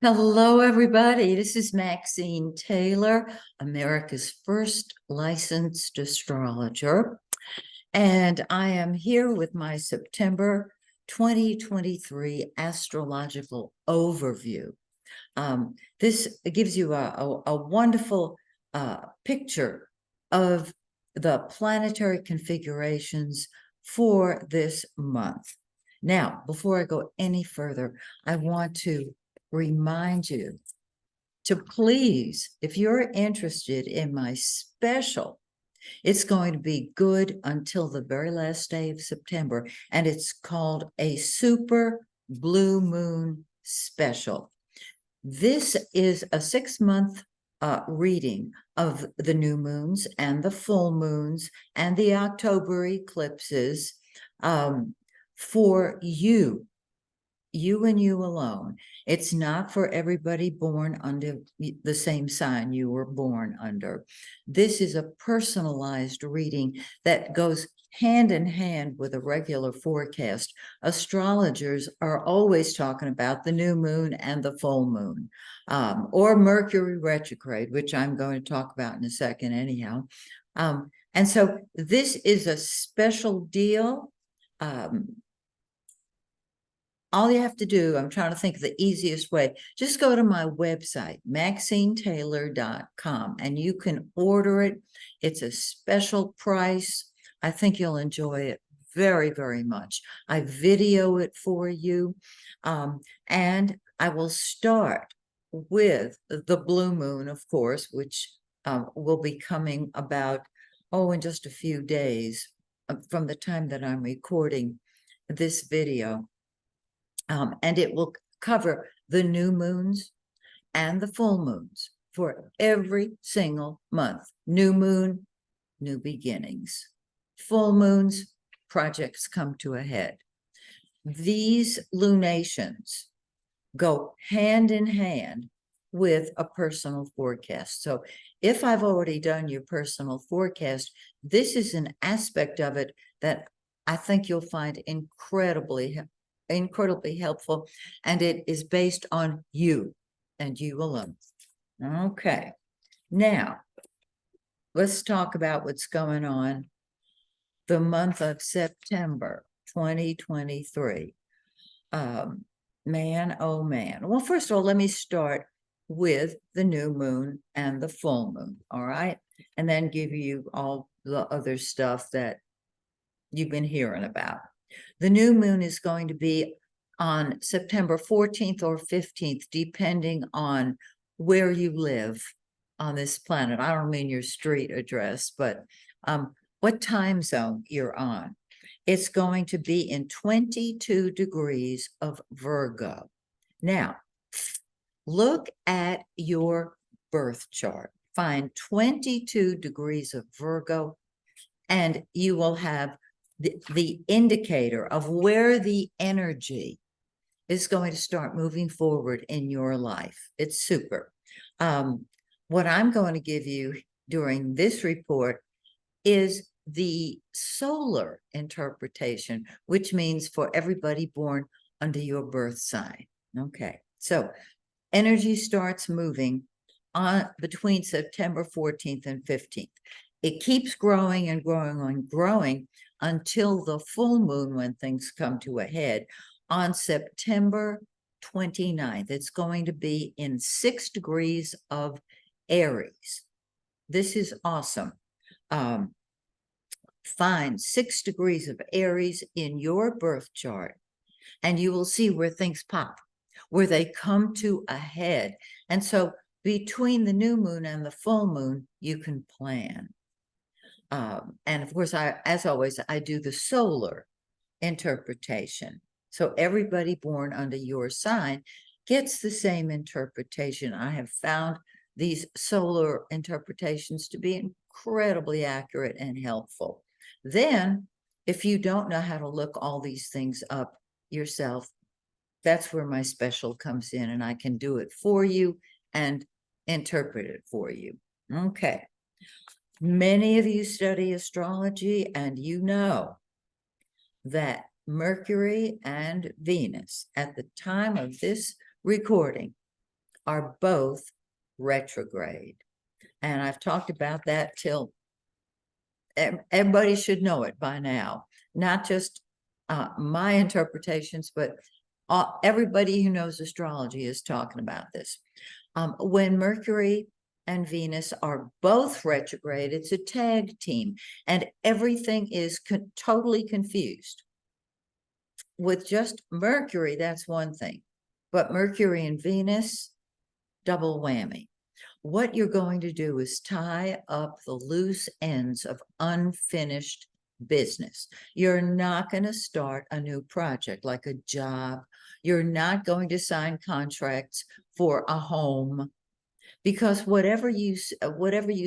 Hello, everybody. This is Maxine Taylor, America's first licensed astrologer. And I am here with my September 2023 astrological overview. This gives you a wonderful picture of the planetary configurations for this month. Now, before I go any further, I want to remind you to please, if you're interested in my special, it's going to be good until the very last day of September, and it's called a Super Blue Moon Special. This is a 6-month reading of the new moons and the full moons and the October eclipses for you and you alone. It's not for everybody born under the same sign you were born under. This is a personalized reading that goes hand in hand with a regular forecast. Astrologers are always talking about the new moon and the full moon, or Mercury retrograde, which I'm going to talk about in a second anyhow. And so this is a special deal. All you have to do, I'm trying to think of the easiest way, just go to my website, MaxineTaylor.com, and you can order it. It's a special price. I think you'll enjoy it very, very much. I video it for you, and I will start with the blue moon, of course, which will be coming about, in just a few days from the time that I'm recording this video. And it will cover the new moons and the full moons for every single month. New moon, new beginnings. Full moons, projects come to a head. These lunations go hand in hand with a personal forecast. So if I've already done your personal forecast, this is an aspect of it that I think you'll find incredibly helpful, and it is based on you and you alone. Okay, now let's talk about what's going on the month of September 2023. Man, oh man. Well, first of all, let me start with the new moon and the full moon, all right? And then give you all the other stuff that you've been hearing about. The new moon is going to be on September 14th or 15th, depending on where you live on this planet. I don't mean your street address, but what time zone you're on. It's going to be in 22 degrees of Virgo. Now, look at your birth chart. Find 22 degrees of Virgo, and you will have the indicator of where the energy is going to start moving forward in your life. It's super. What I'm going to give you during this report is the solar interpretation, which means for everybody born under your birth sign. Okay, so energy starts moving on between September 14th and 15th. It keeps growing and growing and growing until the full moon, when things come to a head on September 29th. It's going to be in 6 degrees of Aries. This is awesome. Find 6 degrees of Aries in your birth chart, and you will see where things pop, where they come to a head. And so between the new moon and the full moon, you can plan. And of course, as always, I do the solar interpretation. So everybody born under your sign gets the same interpretation. I have found these solar interpretations to be incredibly accurate and helpful. Then, if you don't know how to look all these things up yourself, that's where my special comes in, and I can do it for you and interpret it for you. Okay. Many of you study astrology, and you know that Mercury and Venus, at the time of this recording, are both retrograde. And I've talked about that till everybody should know it by now, not just my interpretations, but everybody who knows astrology is talking about this. When Mercury and Venus are both retrograde, it's a tag team, and everything is totally confused. With just Mercury, that's one thing, but Mercury and Venus, double whammy. What you're going to do is tie up the loose ends of unfinished business. You're not going to start a new project like a job. You're not going to sign contracts for a home, because whatever you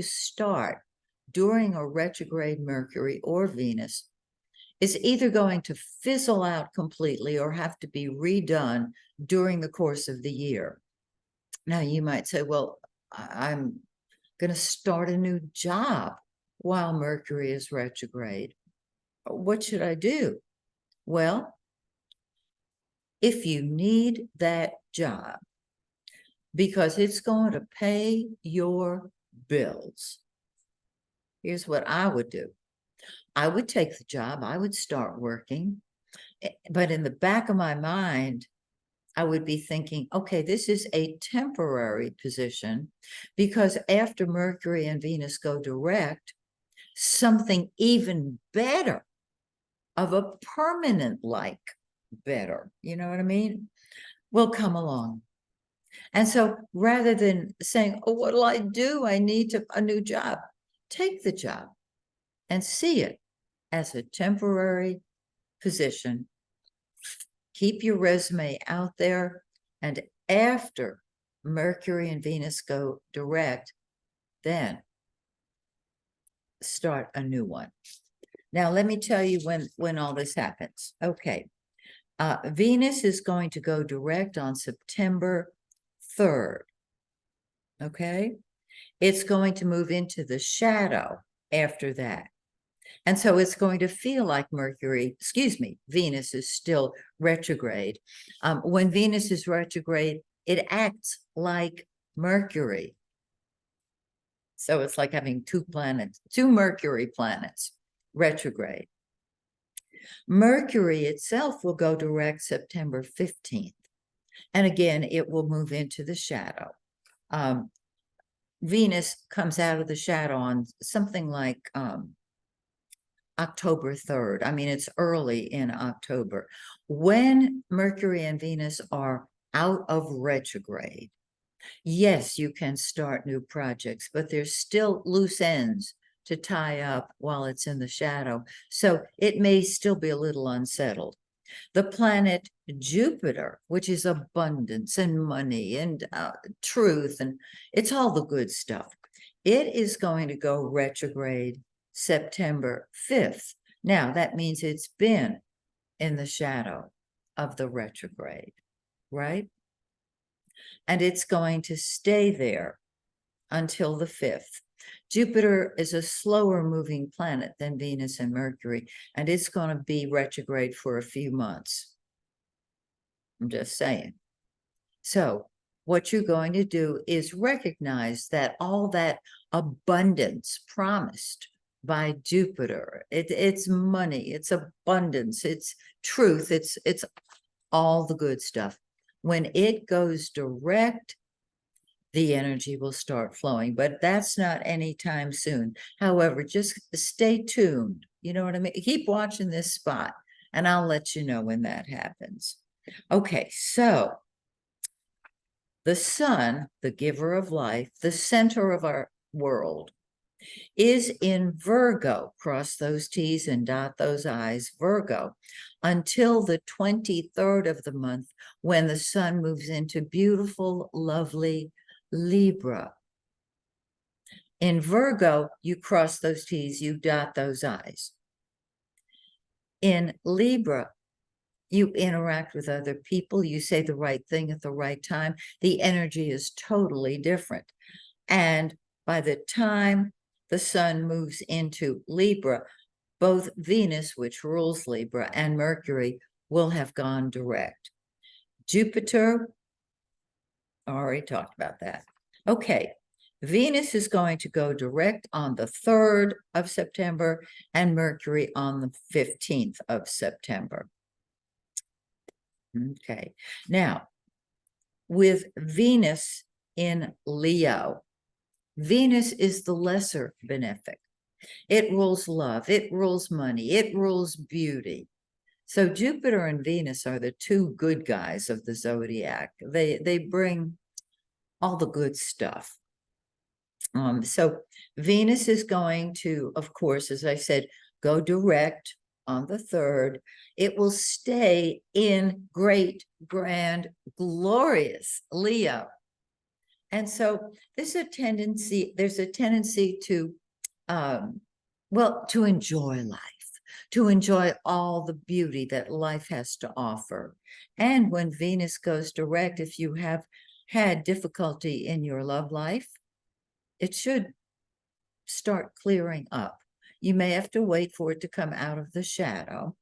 start during a retrograde Mercury or Venus is either going to fizzle out completely or have to be redone during the course of the year. Now, you might say, well, I'm going to start a new job while Mercury is retrograde. What should I do? Well, if you need that job because it's going to pay your bills, here's what I would do. I would take the job, I would start working, but in the back of my mind, I would be thinking, okay, this is a temporary position, because after Mercury and Venus go direct, something even better, of a permanent like better, you know what I mean, will come along. And so rather than saying, oh, what'll I do? I need a new job. Take the job and see it as a temporary position. Keep your resume out there, and after Mercury and Venus go direct, then start a new one. Now, let me tell you when all this happens. Okay. Venus is going to go direct on September 3rd. Okay. It's going to move into the shadow after that. And so it's going to feel like Venus is still retrograde. When Venus is retrograde, it acts like Mercury. So it's like having two Mercury planets, retrograde. Mercury itself will go direct September 15th. And again, it will move into the shadow. Venus comes out of the shadow on something like October 3rd. I mean, it's early in October. When Mercury and Venus are out of retrograde, yes, you can start new projects, but there's still loose ends to tie up while it's in the shadow. So it may still be a little unsettled. The planet Jupiter, which is abundance and money and truth, and it's all the good stuff, it is going to go retrograde September 5th. Now, that means it's been in the shadow of the retrograde, right? And it's going to stay there until the 5th. Jupiter is a slower moving planet than Venus and Mercury, and it's going to be retrograde for a few months. I'm just saying. So what you're going to do is recognize that all that abundance promised by Jupiter, it's money, it's abundance, it's truth, it's all the good stuff. When it goes direct, the energy will start flowing, but that's not anytime soon. However, just stay tuned. You know what I mean? Keep watching this spot, and I'll let you know when that happens. Okay, so the sun, the giver of life, the center of our world, is in Virgo. Cross those T's and dot those I's, Virgo, until the 23rd of the month, when the sun moves into beautiful, lovely Libra. In Virgo, you cross those T's, you dot those I's. In Libra, you interact with other people, you say the right thing at the right time. The energy is totally different. And by the time the sun moves into Libra, both Venus, which rules Libra, and Mercury will have gone direct. Jupiter Already talked about that. Okay, Venus is going to go direct on the 3rd of September and Mercury on the 15th of September. Okay, now with Venus in Leo, Venus is the lesser benefic. It rules love, it rules money, it rules beauty. So Jupiter and Venus are the two good guys of the zodiac. They bring all the good stuff. So Venus is going to, of course, as I said, go direct on the 3rd. It will stay in great, grand, glorious Leo. And so there's a tendency to, to enjoy life, to enjoy all the beauty that life has to offer. And when Venus goes direct, if you have had difficulty in your love life, it should start clearing up. You may have to wait for it to come out of the shadow.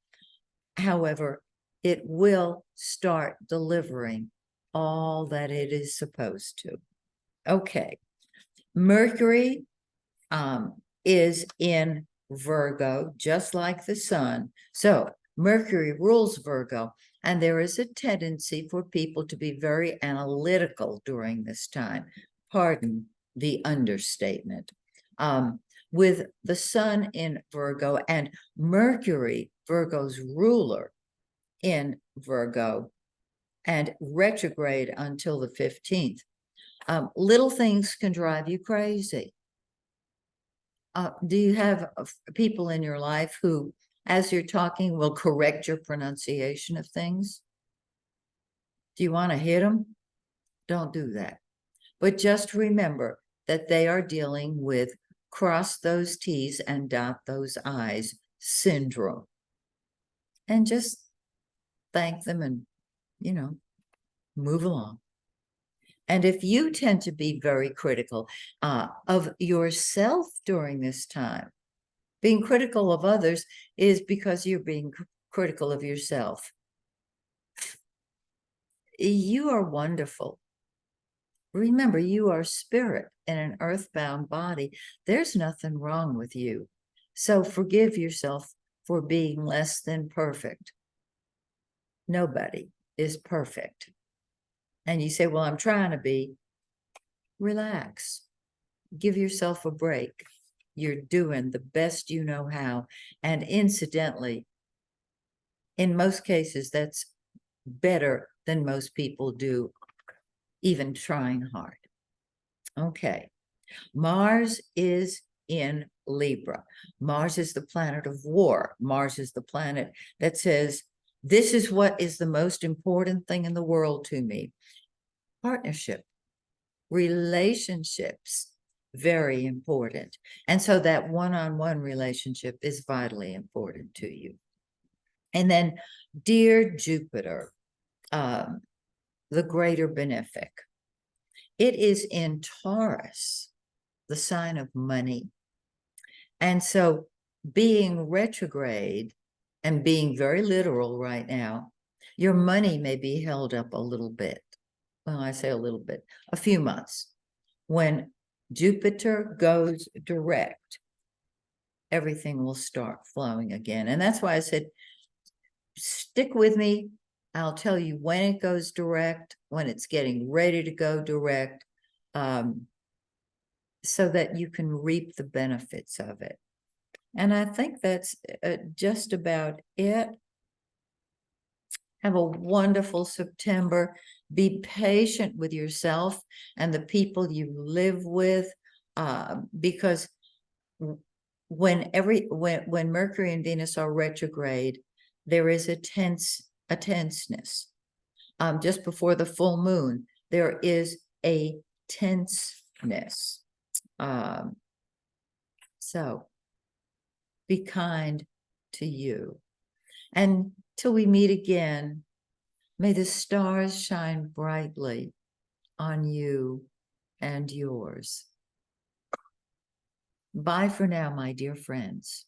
However, it will start delivering all that it is supposed to. Okay, Mercury is in Virgo, just like the sun. So Mercury rules Virgo, and there is a tendency for people to be very analytical during this time. Pardon the understatement. With the sun in Virgo and Mercury, Virgo's ruler, in Virgo and retrograde until the 15th, little things can drive you crazy. Do you have people in your life who, as you're talking, will correct your pronunciation of things? Do you want to hit them? Don't do that. But just remember that they are dealing with cross those T's and dot those I's syndrome. And just thank them and, move along. And if you tend to be very critical of yourself during this time, being critical of others is because you're being critical of yourself. You are wonderful. Remember, you are spirit in an earthbound body. There's nothing wrong with you. So forgive yourself for being less than perfect. Nobody is perfect. And you say, well, I'm trying to be. Relax. Give yourself a break. You're doing the best you know how. And incidentally, in most cases, that's better than most people do, even trying hard. Okay. Mars is in Libra. Mars is the planet of war. Mars is the planet that says, this is what is the most important thing in the world to me. Partnership, relationships, very important. And so that one-on-one relationship is vitally important to you. And then, dear Jupiter, the greater benefic, it is in Taurus, the sign of money. And so being retrograde and being very literal right now, your money may be held up a little bit. Well, I say a little bit, a few months. When Jupiter goes direct, everything will start flowing again. And that's why I said, stick with me. I'll tell you when it goes direct, when it's getting ready to go direct, so that you can reap the benefits of it. And I think that's just about it. Have a wonderful September. Be patient with yourself and the people you live with, because when Mercury and Venus are retrograde, there is a tenseness. Just before the full moon, there is a tenseness. So be kind to you. And till we meet again, may the stars shine brightly on you and yours. Bye for now, my dear friends.